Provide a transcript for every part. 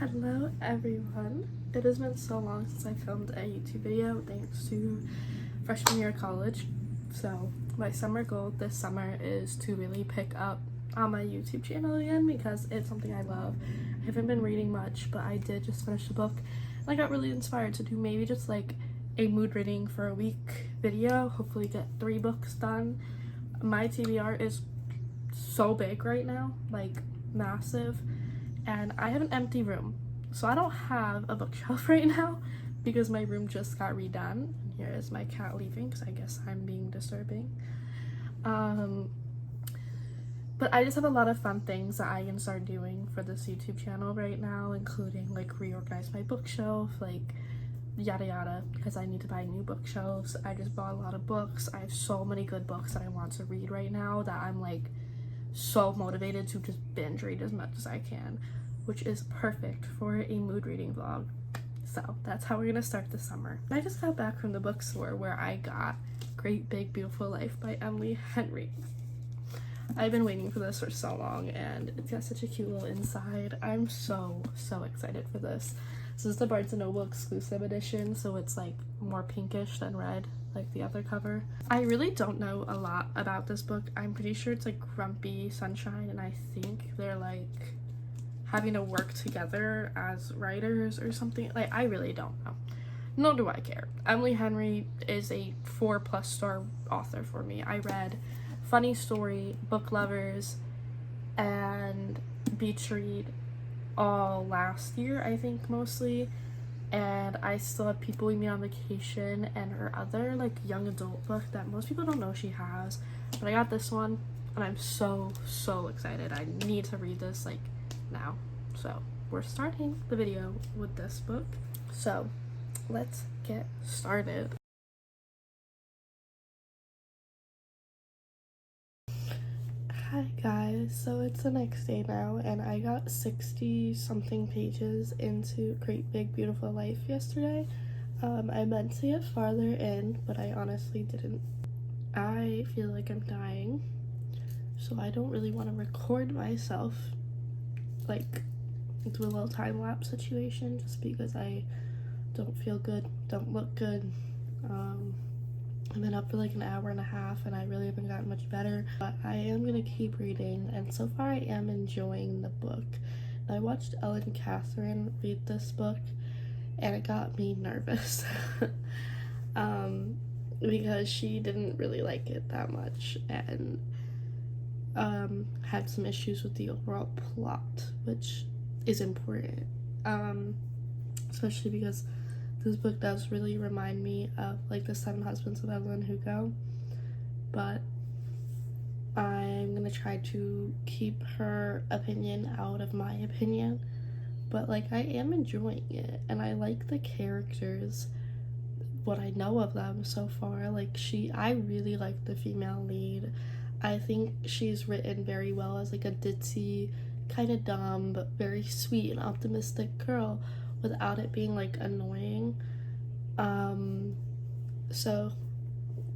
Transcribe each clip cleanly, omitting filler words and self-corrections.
Hello everyone. It has been so long since I filmed a YouTube video thanks to freshman year of college. So my summer goal this summer is to really pick up on my YouTube channel again because it's something I love. I haven't been reading much, but I did just finish a book and I got really inspired to do maybe just like a mood reading for a week video, hopefully get 3 books done. My TBR is so big right now, like massive, and I have an empty room, so I don't have a bookshelf right now because my room just got redone. Here is my cat leaving because I guess I'm being disturbing. But I just have a lot of fun things that I can start doing for this YouTube channel right now, including like reorganize my bookshelf, like yada yada, because I need to buy new bookshelves. I just bought a lot of books. I have so many good books that I want to read right now that I'm like so motivated to just binge read as much as I can, which is perfect for a mood reading vlog. So that's how we're gonna start the summer. I just got back from the bookstore where I got Great Big Beautiful Life by Emily Henry. I've been waiting for this for so long and it's got such a cute little inside. I'm so excited for this. This is the Barnes & Noble exclusive edition, so it's like more pinkish than red like the other cover. I really don't know a lot about this book. I'm pretty sure it's like Grumpy Sunshine, and I think they're like having to work together as writers or something. Like, I really don't know. Nor do I care. Emily Henry is a 4+ star author for me. I read Funny Story, Book Lovers, and Beach Read all last year, I think, mostly. And I still have People We Meet on Vacation and her other like young adult book that most people don't know she has, but I got this one and I'm so excited. I need to read this like now. So we're starting the video with this book, so let's get started. Hi guys, so it's the next day now and I got 60 something pages into Great Big Beautiful Life yesterday. I meant to get farther in, but I honestly didn't. I feel like I'm dying, so I don't really want to record myself, like do a little time-lapse situation, just because I don't feel good, don't look good. I've been up for like an hour and a half and I really haven't gotten much better, but I am gonna keep reading, and so far I am enjoying the book. I watched Ellen Catherine read this book and it got me nervous because she didn't really like it that much and had some issues with the overall plot, which is important, especially because this book does really remind me of like The 7 Husbands of Evelyn Hugo, but I'm gonna try to keep her opinion out of my opinion. But like, I am enjoying it and I like the characters, what I know of them so far. Like, I really like the female lead. I think she's written very well as like a ditzy, kind of dumb but very sweet and optimistic girl without it being like annoying. So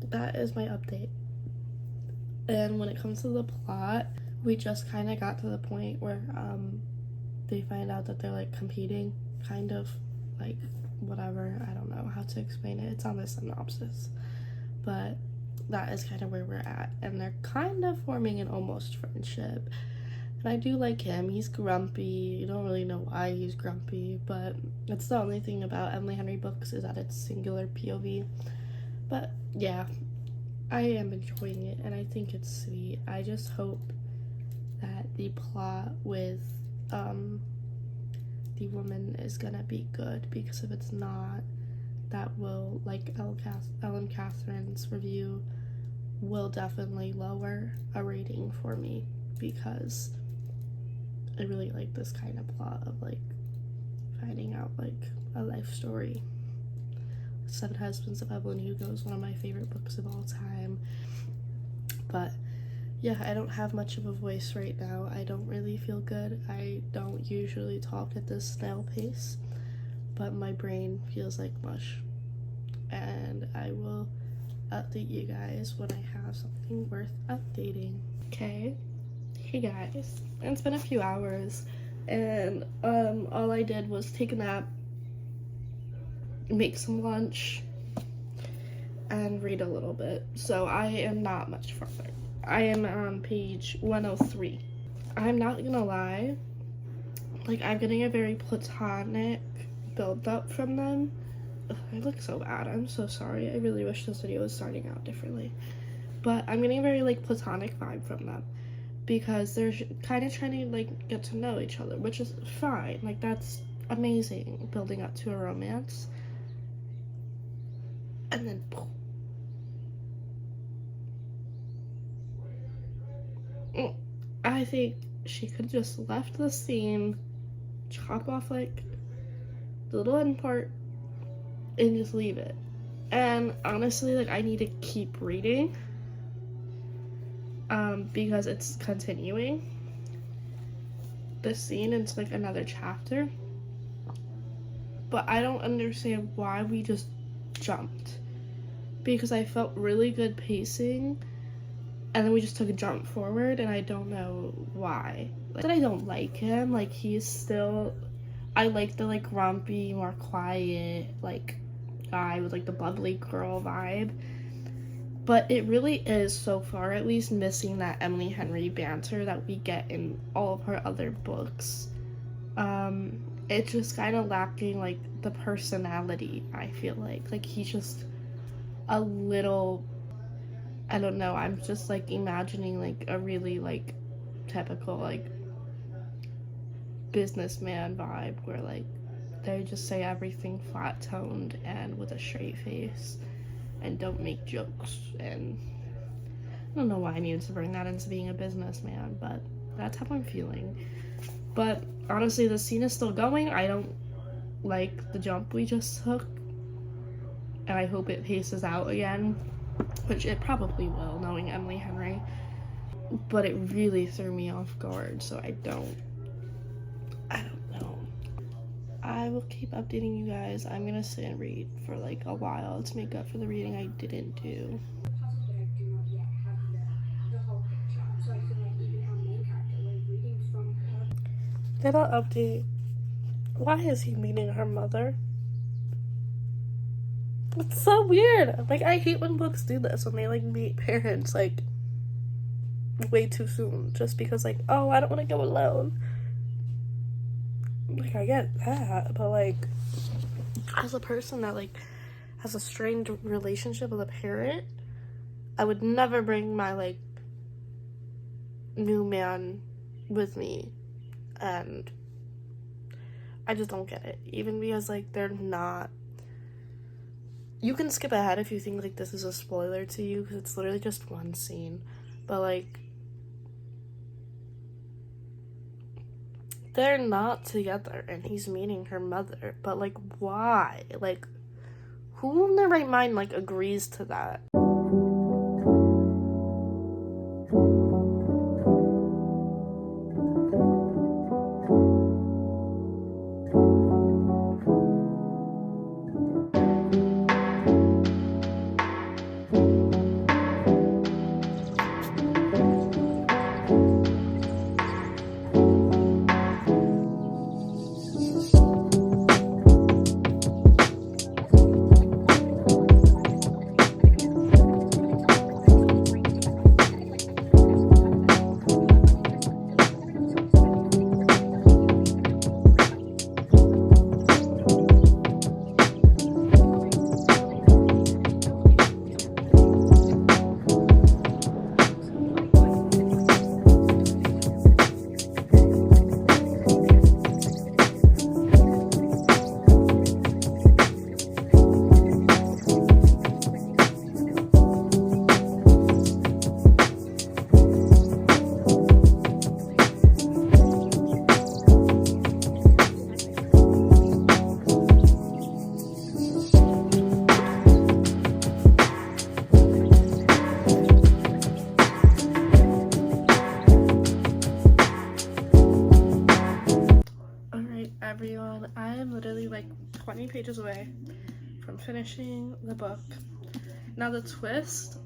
that is my update. And when it comes to the plot, we just kind of got to the point where they find out that they're like competing, kind of, like, whatever, I don't know how to explain it, it's on the synopsis, but that is kind of where we're at, and they're kind of forming an almost friendship. And I do like him. He's grumpy. You don't really know why he's grumpy, but it's the only thing about Emily Henry books is that it's singular POV. But yeah, I am enjoying it and I think it's sweet. I just hope that the plot with the woman is gonna be good, because if it's not, that will, like Ellen Catherine's review, will definitely lower a rating for me, because I really like this kind of plot of like finding out like a life story. 7 Husbands of Evelyn Hugo is one of my favorite books of all time. But yeah, I don't have much of a voice right now. I don't really feel good. I don't usually talk at this snail pace, but my brain feels like mush. And I will update you guys when I have something worth updating. Okay. Hey guys, it's been a few hours. and all I did was take a nap, make some lunch, and read a little bit. So I am not much farther. I am on page 103. I'm not gonna lie, like, I'm getting a very platonic build up from them. Ugh, I look so bad. I'm so sorry. I really wish this video was starting out differently. But I'm getting a very, like, platonic vibe from them, because they're kind of trying to, like, get to know each other, which is fine. Like, that's amazing, building up to a romance. And then boom. I think she could just left the scene, chop off, like, the little end part, and just leave it. And honestly, like, I need to keep reading, because it's continuing this scene into, like, another chapter. But I don't understand why we just jumped, because I felt really good pacing, and then we just took a jump forward, and I don't know why. Like, that I don't like him. Like, he's still, I like the, like, grumpy, more quiet, like, guy with, like, the bubbly girl vibe. But it really is, so far at least, missing that Emily Henry banter that we get in all of her other books. It's just kind of lacking, like, the personality, I feel like. Like, he's just a little, I don't know, I'm just, like, imagining, like, a really, like, typical, like, businessman vibe where, like, they just say everything flat-toned and with a straight face and don't make jokes. And I don't know why I needed to bring that into being a businessman, but that's how I'm feeling. But honestly, the scene is still going. I don't like the jump we just took, and I hope it paces out again, which it probably will, knowing Emily Henry. But it really threw me off guard, so I don't know. I will keep updating you guys. I'm gonna sit and read for like a while to make up for the reading I didn't do. Little update. Why is he meeting her mother? It's so weird. Like, I hate when books do this, when they, like, meet parents, like, way too soon. Just because, like, oh, I don't want to go alone. Like, I get that, but, like, as a person that, like, has a strained relationship with a parent, I would never bring my, like, new man with me. And I just don't get it. Even because, like, they're not... You can skip ahead if you think, like, this is a spoiler to you, because it's literally just one scene. But, like, they're not together, and he's meeting her mother. But, like, why? Like, who in their right mind, like, agrees to that? Everyone, I am literally like 20 pages away from finishing the book. Now, the twist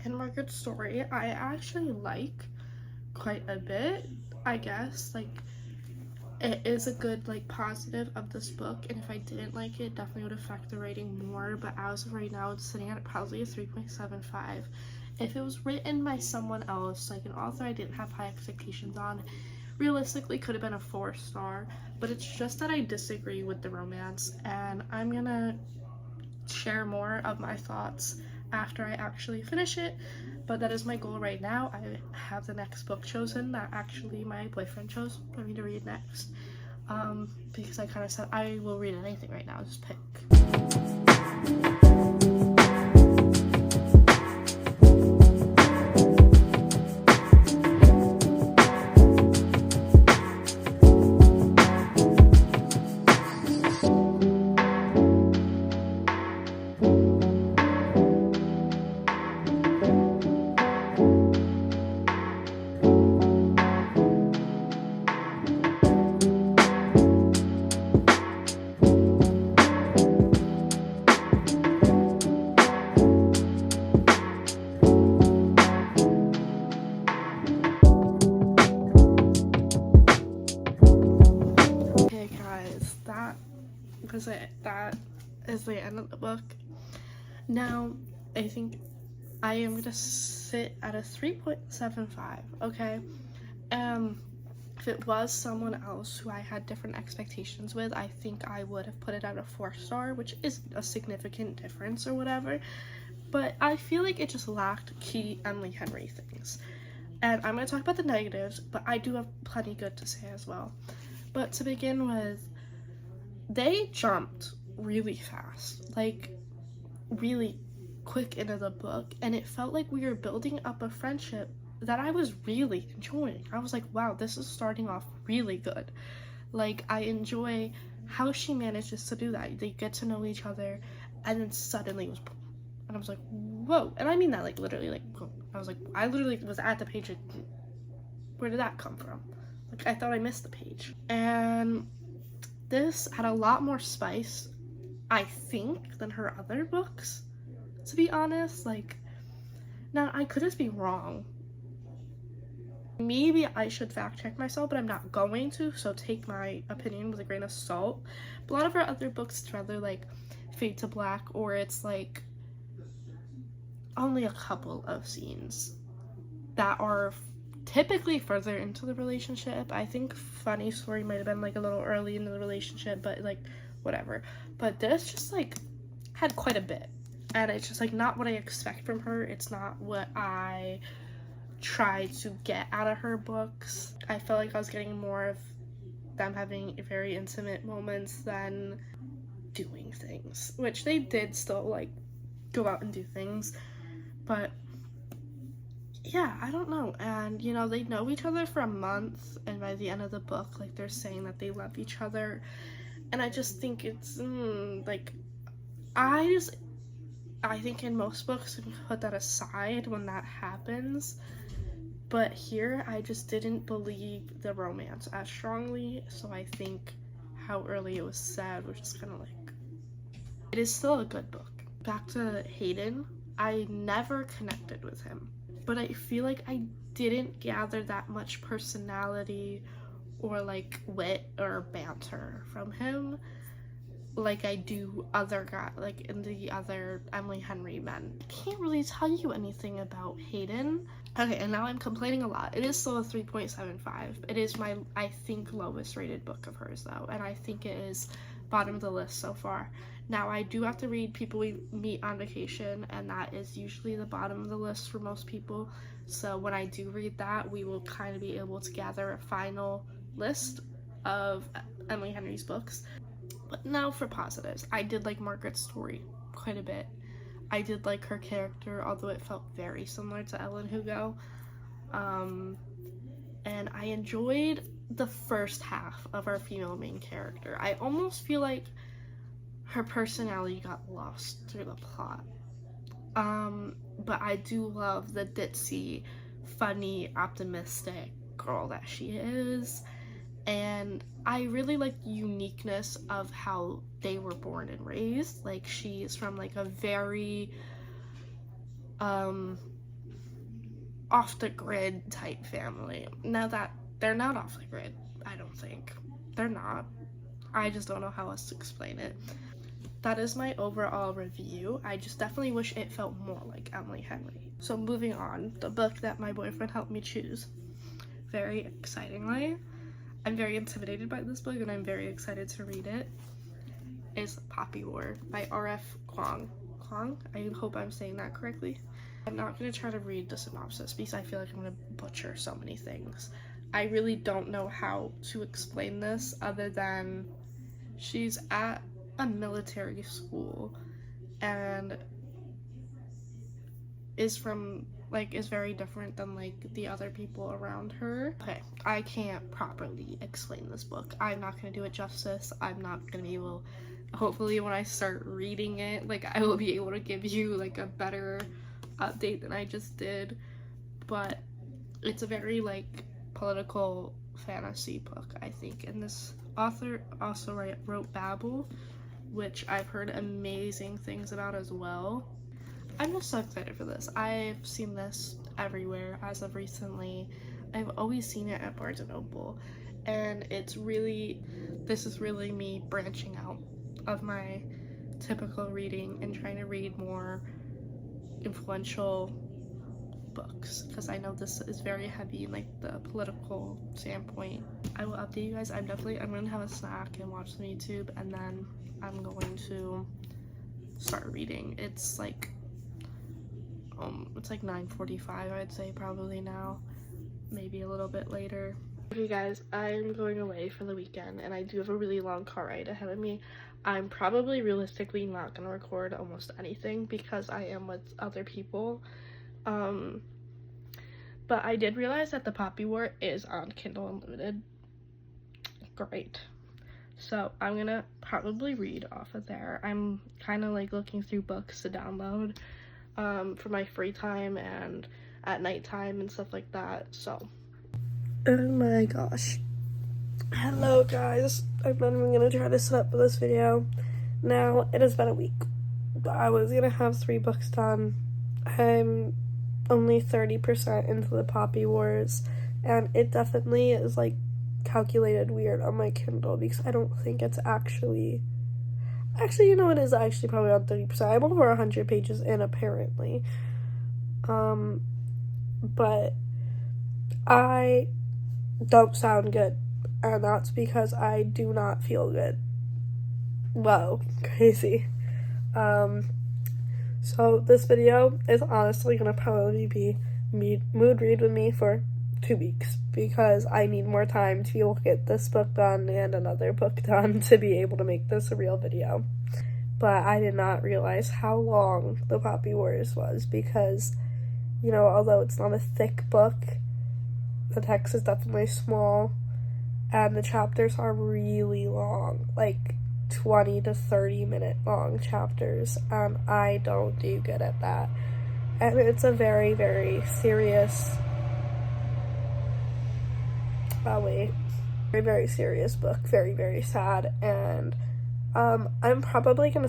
in Margaret's story I actually like quite a bit, I guess. Like, it is a good like positive of this book, and if I didn't like it, definitely would affect the rating more, but as of right now it's sitting at probably a 3.75. If it was written by someone else, like an author I didn't have high expectations on, realistically could have been a 4-star, but it's just that I disagree with the romance, and I'm gonna share more of my thoughts after I actually finish it. But that is my goal right now. I have the next book chosen that actually my boyfriend chose for me to read next, because I kind of said I will read anything right now, just pick. Okay guys, that was it. That is the end of the book. Now I think I am gonna sit at a 3.75. Okay, if it was someone else who I had different expectations with, I think I would have put it at a 4-star, which is a significant difference or whatever, but I feel like it just lacked key Emily Henry things. And I'm going to talk about the negatives, but I do have plenty good to say as well. But to begin with, they jumped really fast, like really quick into the book, and it felt like we were building up a friendship that I was really enjoying. I was like, wow, this is starting off really good. Like, I enjoy how she manages to do that. They get to know each other, and then suddenly it was boom. And I was like, whoa. And I mean that, like, literally, like, boom. I was like, I literally was at the page, like, where did that come from? Like, I thought I missed the page. And this had a lot more spice, I think, than her other books, to be honest. Like, now I could just be wrong. Maybe I should fact check myself, but I'm not going to, so take my opinion with a grain of salt. But a lot of her other books, it's rather like Fade to Black, or it's like only a couple of scenes that are typically further into the relationship. I think Funny Story might have been like a little early in the relationship, but like whatever. But this just like had quite a bit, and it's just like not what I expect from her. It's not what I try to get out of her books. I felt like I was getting more of them having very intimate moments than doing things, which they did still like go out and do things, but yeah, I don't know. And you know, they know each other for a month, and by the end of the book, like, they're saying that they love each other, and I just think it's like, I think in most books we put that aside when that happens, but here I just didn't believe the romance as strongly, so I think how early it was said was just kind of like, it is still a good book. Back to Hayden, I never connected with him, but I feel like I didn't gather that much personality or like wit or banter from him like I do other guys, like in the other Emily Henry men. Can't really tell you anything about Hayden. Okay, and now I'm complaining a lot. It is still a 3.75. It is my, I think, lowest rated book of hers though, and I think it is bottom of the list so far. Now I do have to read People We Meet on Vacation, and that is usually the bottom of the list for most people. So when I do read that, we will kind of be able to gather a final list of Emily Henry's books. But now for positives. I did like Margaret's story quite a bit. I did like her character, although it felt very similar to Ellen Hugo. And I enjoyed the first half of our female main character. I almost feel like her personality got lost through the plot. But I do love the ditzy, funny, optimistic girl that she is. And I really like the uniqueness of how they were born and raised. Like, she's from like a very off the grid type family. Now that they're not off the grid, I don't think. they're not. I just don't know how else to explain it. That is my overall review. I just definitely wish it felt more like Emily Henry. So moving on, the book that my boyfriend helped me choose. Very excitingly, I'm very intimidated by this book and I'm very excited to read it, is Poppy War by R.F. Kuang. I hope I'm saying that correctly. I'm not going to try to read the synopsis because I feel like I'm going to butcher so many things. I really don't know how to explain this other than she's at a military school and is very different than like the other people around her. Okay, I can't properly explain this book. I'm not going to do it justice. I'm not going to be able, hopefully when I start reading it, like I will be able to give you like a better update than I just did. But it's a very like political fantasy book, I think, and this author also wrote Babel, which I've heard amazing things about as well. I'm just so excited for this. I've seen this everywhere as of recently. I've always seen it at Barnes & Noble, and this is really me branching out of my typical reading and trying to read more influential books, because I know this is very heavy in like the political standpoint. I will update you guys. I'm gonna have a snack and watch some YouTube, and then I'm going to start reading. It's like 9:45, I'd say, probably now, maybe a little bit later. Okay guys, I'm going away for the weekend and I do have a really long car ride ahead of me. I'm probably realistically not gonna record almost anything because I am with other people. But I did realize that the Poppy War is on Kindle Unlimited. Great. So I'm gonna probably read off of there. I'm kind of like looking through books to download for my free time and at nighttime and stuff like that. So, oh my gosh. Hello guys. I'm not even gonna try to set up for this video. Now, it has been a week. I was gonna have 3 books done. I'm only 30% into the Poppy Wars, and it definitely is like calculated weird on my Kindle because I don't think it's actually, you know, it is actually probably on 30%. I'm over 100 pages in apparently. But I don't sound good, and that's because I do not feel good. Whoa, crazy. So this video is honestly gonna probably be mood read with me for 2 weeks because I need more time to be able to get this book done and another book done to be able to make this a real video. But I did not realize how long the Poppy Wars was because, you know, although it's not a thick book, the text is definitely small and the chapters are really long, like 20 to 30 minute long chapters, and I don't do good at that. And it's a very, very serious, very, very serious book, very, very sad, and I am probably gonna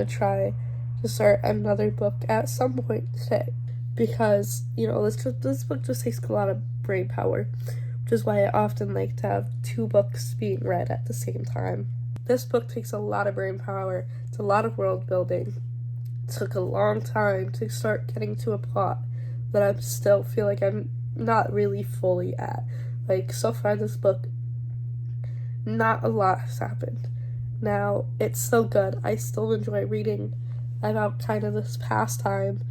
try to start another book at some point today, because, you know, this book just takes a lot of brain power, which is why I often like to have 2 books being read at the same time. This book takes a lot of brain power, it's a lot of world building. It took a long time to start getting to a plot that I still feel like I'm not really fully at. Like, so far in this book, not a lot has happened. Now, it's so good. I still enjoy reading about kind of this past time,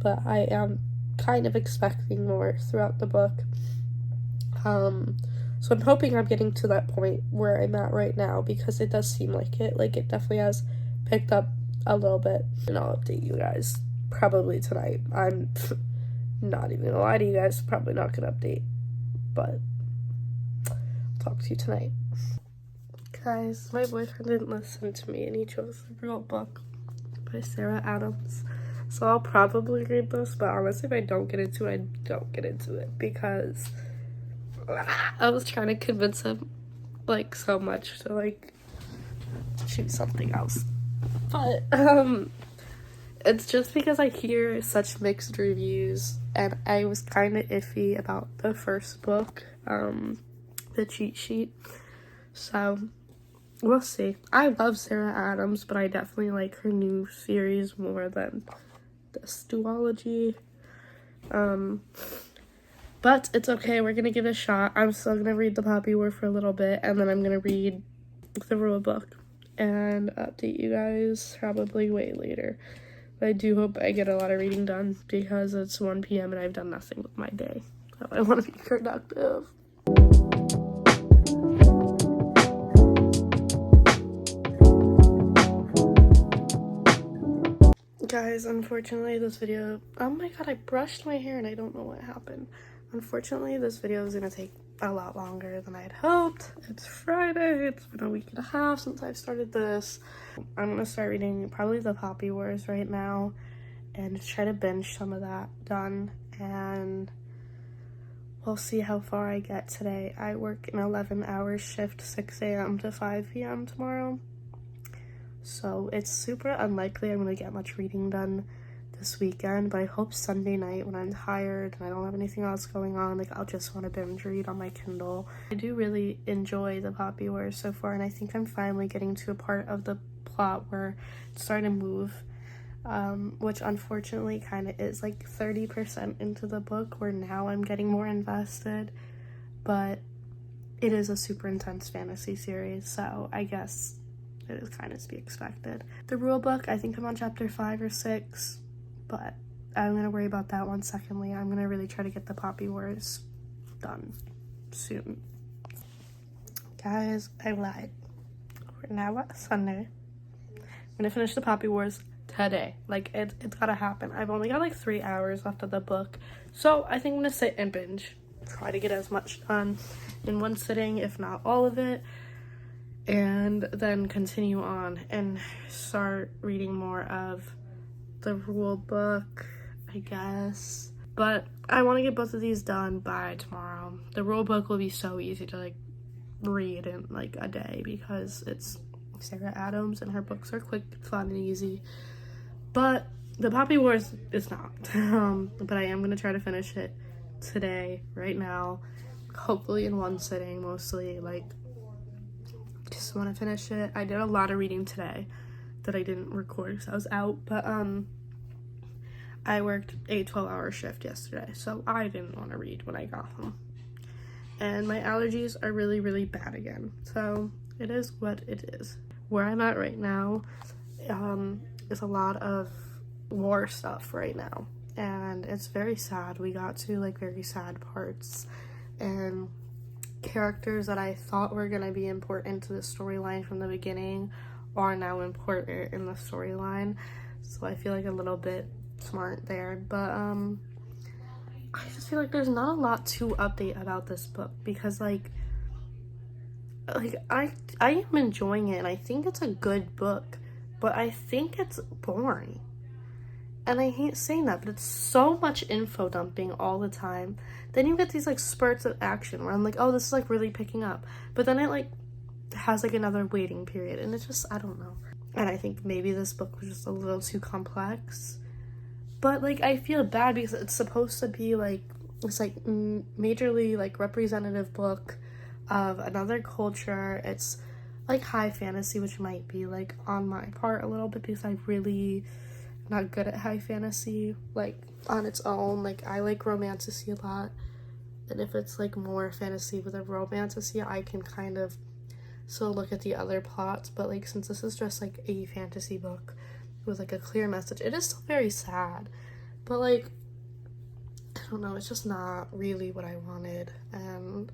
but I am kind of expecting more throughout the book. So I'm hoping I'm getting to that point where I'm at right now, because it does seem like it definitely has picked up a little bit, and I'll update you guys probably tonight. I'm not even gonna lie to you guys, probably not gonna update, but I'll talk to you tonight. Guys, my boyfriend didn't listen to me and he chose The Real Book by Sarah Adams. So I'll probably read this, but honestly, if I don't get into it, I don't get into it, because I was trying to convince him, like, so much to, like, choose something else. But, it's just because I hear such mixed reviews, and I was kind of iffy about the first book. the cheat sheet. So we'll see. I love Sarah Adams, but I definitely like her new series more than this duology. But it's okay, we're gonna give it a shot. I'm still gonna read The Poppy War for a little bit, and then I'm gonna read the rule book and update you guys probably way later. But I do hope I get a lot of reading done because it's 1 p.m. and I've done nothing with my day. So I want to be productive. Guys, unfortunately this video, oh my god, I brushed my hair and I don't know what happened. Unfortunately this video is gonna take a lot longer than I had hoped. It's Friday, it's been a week and a half since I've started this. I'm gonna start reading probably The Poppy Wars right now and try to binge some of that done, and we'll see how far I get today. I work an 11-hour shift, 6 a.m. to 5 p.m. tomorrow. So it's super unlikely I'm gonna get much reading done this weekend, but I hope Sunday night when I'm tired and I don't have anything else going on, like I'll just want to binge read on my Kindle. I do really enjoy The Poppy Wars so far, and I think I'm finally getting to a part of the plot where it's starting to move, which unfortunately kind of is like 30% into the book, where now I'm getting more invested, but it is a super intense fantasy series, so I guess it is kind of to be expected. The rule book, I think I'm on chapter 5 or 6, but I'm gonna worry about that one secondly. I'm gonna really try to get The Poppy Wars done soon. Guys, I lied. We're now at Sunday. I'm gonna finish The Poppy Wars today. Like, it's gotta happen. I've only got like 3 hours left of the book, so I think I'm gonna sit and binge. Try to get as much done in one sitting, if not all of it, and then continue on and start reading more of the rule book, I guess. But I want to get both of these done by tomorrow. The rule book will be so easy to like read in like a day because it's Sarah Adams and her books are quick, fun, and easy. But The Poppy Wars is not. But I am going to try to finish it today, right now, hopefully in one sitting, mostly. Like, just want to finish it. I did a lot of reading today that I didn't record because I was out, but I worked a 12-hour shift yesterday, so I didn't want to read when I got home, and my allergies are really, really bad again, so it is what it is. Where I'm at right now is a lot of war stuff right now, and it's very sad. We got to like very sad parts, and characters that I thought were going to be important to the storyline from the beginning are now important in the storyline, so I feel like a little bit smart there. But I just feel like there's not a lot to update about this book because like I am enjoying it and I think it's a good book, but I think it's boring. And I hate saying that, but it's so much info dumping all the time. Then you get these like spurts of action where I'm like, oh, this is like really picking up. But then it like has like another waiting period, and it's just, I don't know. And I think maybe this book was just a little too complex. But like I feel bad because it's supposed to be like this like majorly like representative book of another culture. It's like high fantasy, which might be like on my part a little bit because I really not good at high fantasy like on its own. Like I like romantasy a lot, and if it's like more fantasy with a romantasy, I can kind of still look at the other plots. But like since this is just like a fantasy book with like a clear message, it is still very sad, but like I don't know, it's just not really what I wanted, and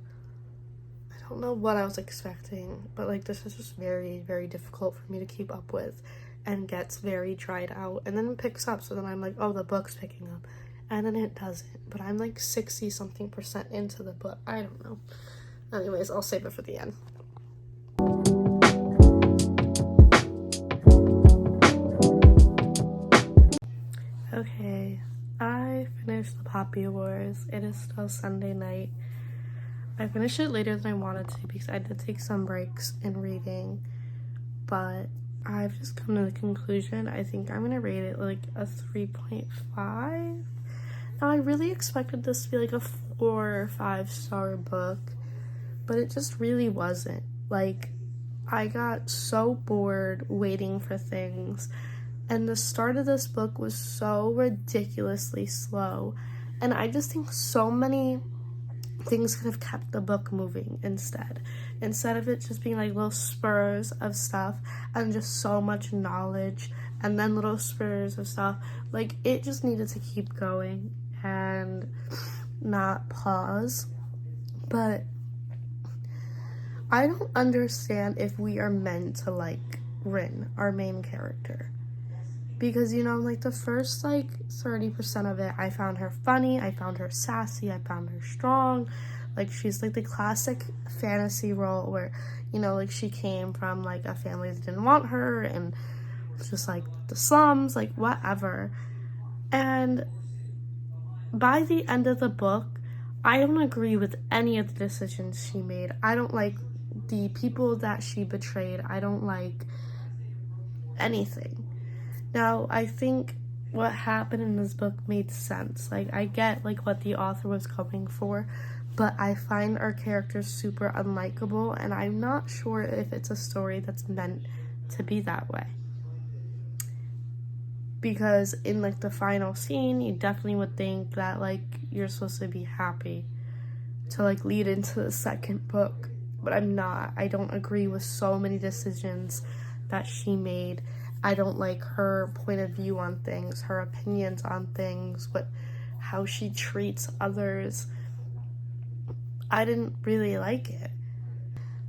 I don't know what I was expecting. But like this is just very, very difficult for me to keep up with, and gets very dried out, and then it picks up, so then I'm like, oh, the book's picking up, and then it doesn't. But I'm like 60-something% into the book. I don't know. Anyways, I'll save it for the end. Okay, I finished The Poppy Wars. It is still Sunday night. I finished it later than I wanted to because I did take some breaks in reading, but I've just come to the conclusion I think I'm gonna rate it like a 3.5. Now I really expected this to be like a 4 or 5 star book, but it just really wasn't. Like, I got so bored waiting for things, and the start of this book was so ridiculously slow, and I just think so many things could have kept the book moving instead of it just being like little spurs of stuff and just so much knowledge and then little spurs of stuff. Like, it just needed to keep going and not pause. But I don't understand if we are meant to like Rin, our main character, because, you know, like, the first like 30% of it, I found her funny, I found her sassy, I found her strong. Like, she's like the classic fantasy role where, you know, like, she came from like a family that didn't want her and just like the slums, like whatever. And by the end of the book, I don't agree with any of the decisions she made. I don't like the people that she betrayed. I don't like anything. Now, I think what happened in this book made sense. Like, I get like what the author was going for, but I find our characters super unlikable, and I'm not sure if it's a story that's meant to be that way. Because in like the final scene, you definitely would think that like you're supposed to be happy to like lead into the second book, but I'm not. I don't agree with so many decisions that she made. I don't like her point of view on things, her opinions on things, how she treats others. I didn't really like it.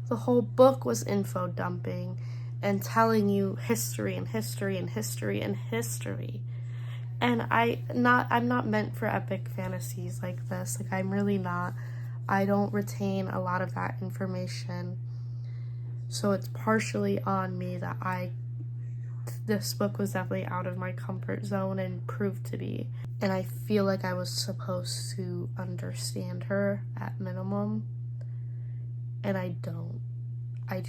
The whole book was info dumping and telling you history and history and history and history. And I'm not meant for epic fantasies like this. Like, I'm really not. I don't retain a lot of that information. So it's partially on me that this book was definitely out of my comfort zone and proved to be. And I feel like I was supposed to understand her at minimum. And I don't. I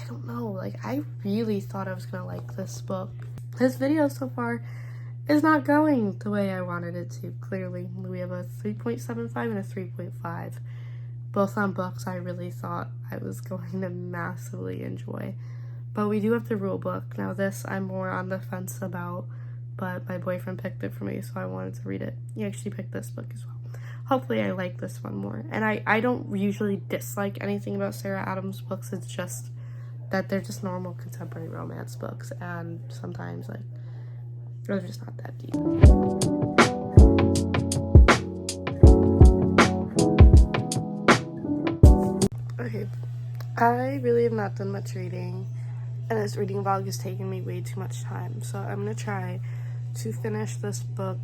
don't know. Like, I really thought I was gonna like this book. This video so far is not going the way I wanted it to, clearly. We have a 3.75 and a 3.5. Both on books I really thought I was going to massively enjoy. But we do have the rule book. Now this I'm more on the fence about, but my boyfriend picked it for me, so I wanted to read it. He actually picked this book as well. Hopefully I like this one more. And I don't usually dislike anything about Sarah Adams books. It's just that they're just normal contemporary romance books, and sometimes like they're just not that deep. Okay, I really have not done much reading, and this reading vlog is taking me way too much time, so I'm gonna try to finish this book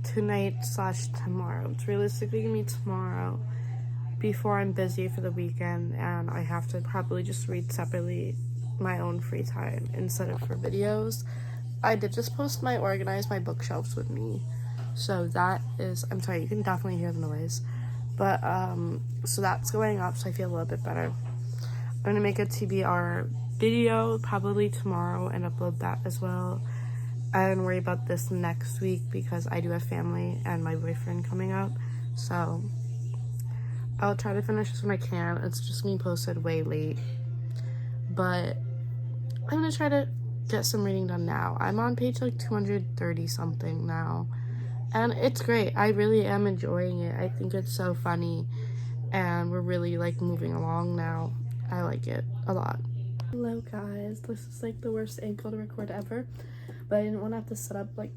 tonight/tomorrow. It's realistically gonna be tomorrow before I'm busy for the weekend, and I have to probably just read separately my own free time instead of for videos. I did just post my organize my bookshelves with me, so that is, I'm sorry, you can definitely hear the noise, but so that's going up, so I feel a little bit better. I'm gonna make a TBR video probably tomorrow and upload that as well. I don't worry about this next week because I do have family and my boyfriend coming up, so I'll try to finish this when I can. It's just gonna be posted way late, but I'm gonna try to get some reading done now. I'm on page like 230 something now, and it's great. I really am enjoying it. I think it's so funny, and we're really like moving along now. I like it a lot. Hello guys, this is like the worst angle to record ever, but I didn't want to have to set up like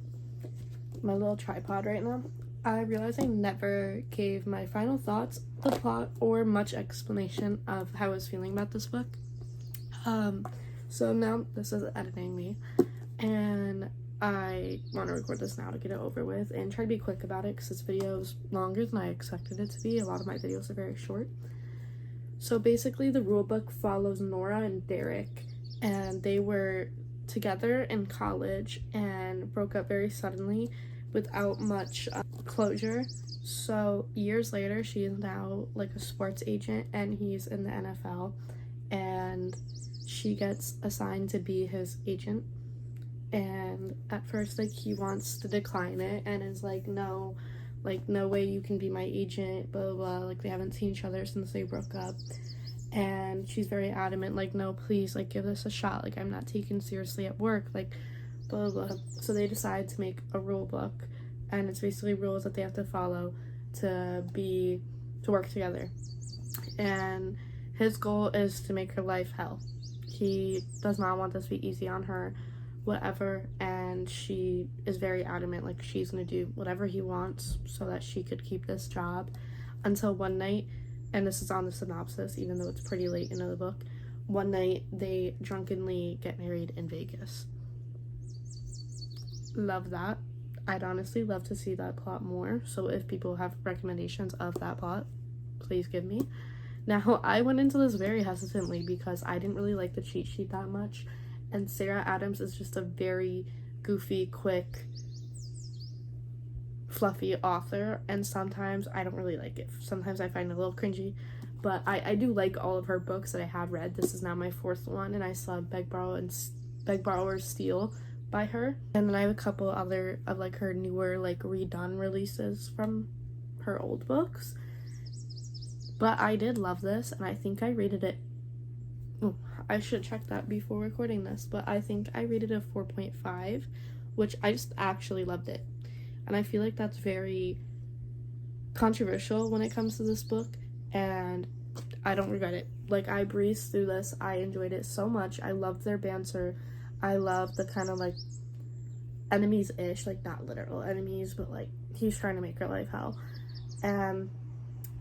my little tripod right now. I realized I never gave my final thoughts, the plot, or much explanation of how I was feeling about this book. So now this is editing me, and I want to record this now to get it over with and try to be quick about it because this video is longer than I expected it to be. A lot of my videos are very short. So basically the rule book follows Nora and Derek, and they were together in college and broke up very suddenly without much closure. So years later, she is now like a sports agent and he's in the NFL, and she gets assigned to be his agent. And at first, like, he wants to decline it and is like, no, like, no way you can be my agent, blah, blah, blah. Like, they haven't seen each other since they broke up. And she's very adamant, like, no, please, like, give this a shot. Like, I'm not taken seriously at work, like, blah, blah, blah. So they decide to make a rule book, and it's basically rules that they have to follow to work together. And his goal is to make her life hell. He does not want this to be easy on her, whatever, and she is very adamant, like, she's gonna do whatever he wants so that she could keep this job, until one night, and this is on the synopsis even though it's pretty late into the book, one night they drunkenly get married in Vegas. Love that. I'd honestly love to see that plot more, so if people have recommendations of that plot, please give me. Now, I went into this very hesitantly because I didn't really like the cheat sheet that much, and Sarah Adams is just a very goofy, quick, fluffy author, and sometimes I don't really like it. Sometimes I find it a little cringy, but I do like all of her books that I have read. This is now my 4th one, and I still have Beg, Borrow, or Steal by her. And then I have a couple other of, like, her newer, like, redone releases from her old books. But I did love this, and I think I rated it, I should check that before recording this, but I think I rated it a 4.5, which I just actually loved it. And I feel like that's very controversial when it comes to this book, and I don't regret it. Like, I breezed through this. I enjoyed it so much. I loved their banter. I loved the kind of, like, enemies-ish, like, not literal enemies, but, like, he's trying to make her life hell. And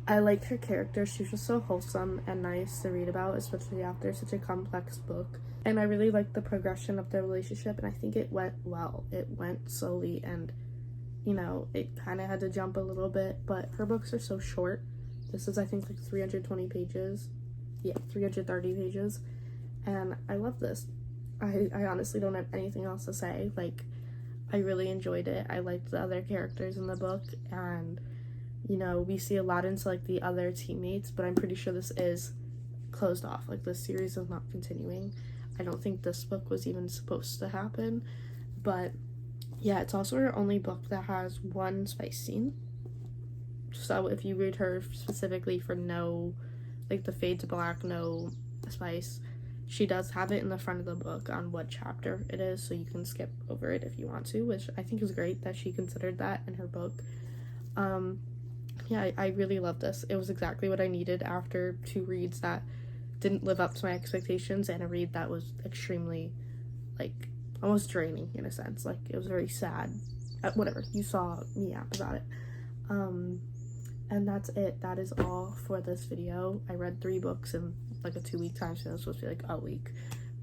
I liked her character. She was just so wholesome and nice to read about, especially after such a complex book. And I really liked the progression of their relationship, and I think it went well. It went slowly, and, you know, it kind of had to jump a little bit, but her books are so short. This is, I think, like 320 pages. Yeah, 330 pages. And I love this. I honestly don't have anything else to say. Like, I really enjoyed it. I liked the other characters in the book, and, you know, we see a lot into, like, the other teammates, but I'm pretty sure this is closed off. Like, this series is not continuing. I don't think this book was even supposed to happen, but yeah, it's also her only book that has one spice scene. So if you read her specifically for no, like, the fade to black, no spice, she does have it in the front of the book on what chapter it is, so you can skip over it if you want to, which I think is great that she considered that in her book. Yeah, I really love this. It was exactly what I needed after 2 reads that didn't live up to my expectations, and a read that was extremely, like, almost draining in a sense. Like, it was very sad. Whatever, you saw me yap about it. And that's it. That is all for this video. I read 3 books in, like, a 2-week time span. It was supposed to be like a week,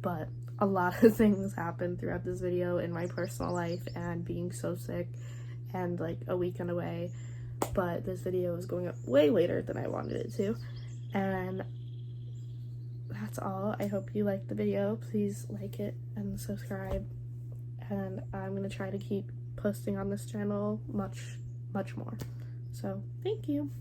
but a lot of things happened throughout this video in my personal life, and being so sick, and, like, a weekend away. But this video is going up way later than I wanted it to, and that's all. I hope you liked the video. Please like it and subscribe, and I'm gonna try to keep posting on this channel much more. So thank you.